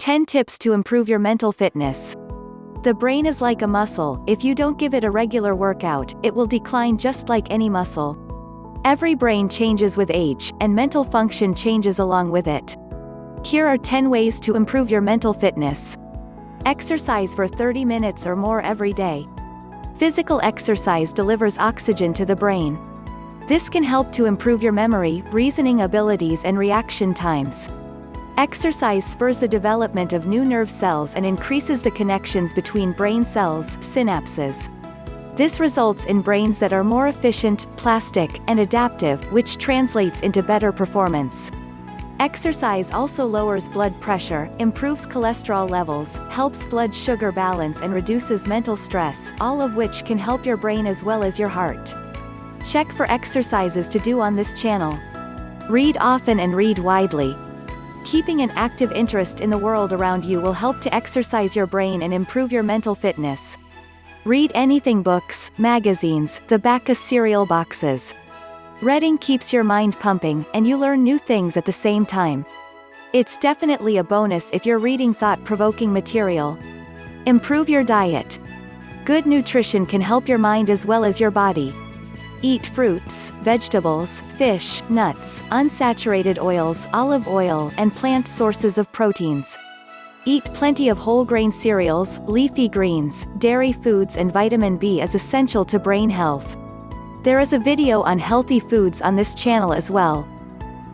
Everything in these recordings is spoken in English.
10 tips to improve your mental fitness. The brain is like a muscle. If you don't give it a regular workout, it will decline just like any muscle. Every brain changes with age, and mental function changes along with it. Here are 10 ways to improve your mental fitness. Exercise for 30 minutes or more every day. Physical exercise delivers oxygen to the brain. This can help to improve your memory, reasoning abilities and reaction times. Exercise spurs the development of new nerve cells and increases the connections between brain cells, synapses. This results in brains that are more efficient, plastic, and adaptive, which translates into better performance. Exercise also lowers blood pressure, improves cholesterol levels, helps blood sugar balance and reduces mental stress, all of which can help your brain as well as your heart. Check for exercises to do on this channel. Read often and read widely. Keeping an active interest in the world around you will help to exercise your brain and improve your mental fitness. Read anything: books, magazines, the back of cereal boxes. Reading keeps your mind pumping, and you learn new things at the same time. It's definitely a bonus if you're reading thought-provoking material. Improve your diet. Good nutrition can help your mind as well as your body. Eat fruits, vegetables, fish, nuts, unsaturated oils, olive oil, and plant sources of proteins. Eat plenty of whole grain cereals, leafy greens, dairy foods, and vitamin B is essential to brain health. There is a video on healthy foods on this channel as well.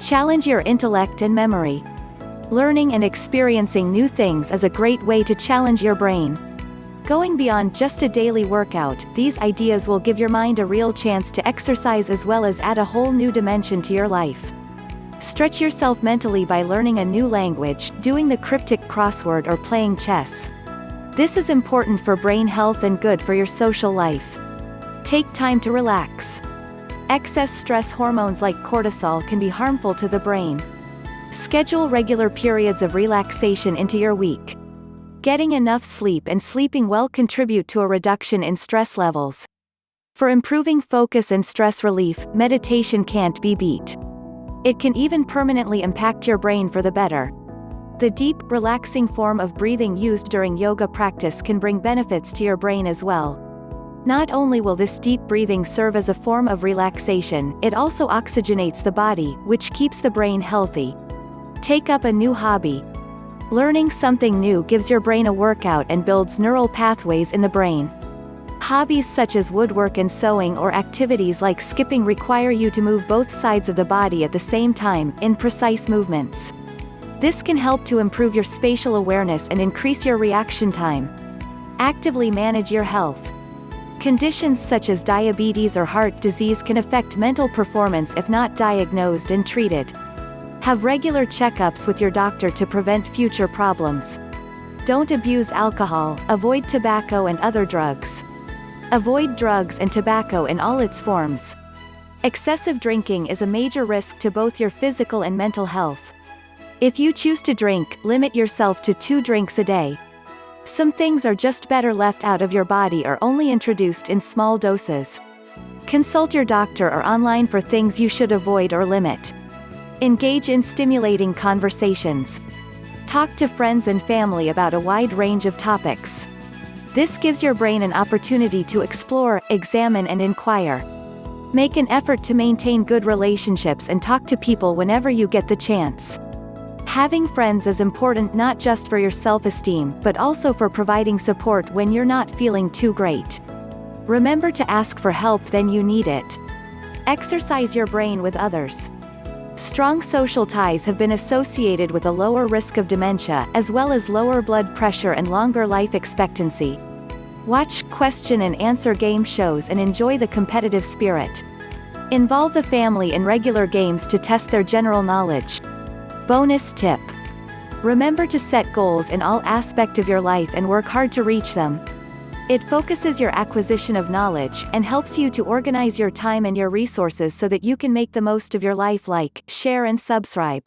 Challenge your intellect and memory. Learning and experiencing new things is a great way to challenge your brain. Going beyond just a daily workout, these ideas will give your mind a real chance to exercise as well as add a whole new dimension to your life. Stretch yourself mentally by learning a new language, doing the cryptic crossword, or playing chess. This is important for brain health and good for your social life. Take time to relax. Excess stress hormones like cortisol can be harmful to the brain. Schedule regular periods of relaxation into your week. Getting enough sleep and sleeping well contribute to a reduction in stress levels. For improving focus and stress relief, meditation can't be beat. It can even permanently impact your brain for the better. The deep, relaxing form of breathing used during yoga practice can bring benefits to your brain as well. Not only will this deep breathing serve as a form of relaxation, it also oxygenates the body, which keeps the brain healthy. Take up a new hobby. Learning something new gives your brain a workout and builds neural pathways in the brain. Hobbies such as woodwork and sewing or activities like skipping require you to move both sides of the body at the same time, in precise movements. This can help to improve your spatial awareness and increase your reaction time. Actively manage your health. Conditions such as diabetes or heart disease can affect mental performance if not diagnosed and treated. Have regular checkups with your doctor to prevent future problems. Don't abuse alcohol, avoid tobacco and other drugs. Avoid drugs and tobacco in all its forms. Excessive drinking is a major risk to both your physical and mental health. If you choose to drink, limit yourself to 2 drinks a day. Some things are just better left out of your body or only introduced in small doses. Consult your doctor or online for things you should avoid or limit. Engage in stimulating conversations. Talk to friends and family about a wide range of topics. This gives your brain an opportunity to explore, examine and inquire. Make an effort to maintain good relationships and talk to people whenever you get the chance. Having friends is important not just for your self-esteem, but also for providing support when you're not feeling too great. Remember to ask for help when you need it. Exercise your brain with others. Strong social ties have been associated with a lower risk of dementia, as well as lower blood pressure and longer life expectancy. Watch question and answer game shows and enjoy the competitive spirit. Involve the family in regular games to test their general knowledge. Bonus tip. Remember to set goals in all aspects of your life and work hard to reach them. It focuses your acquisition of knowledge, and helps you to organize your time and your resources so that you can make the most of your life. Like, share and subscribe.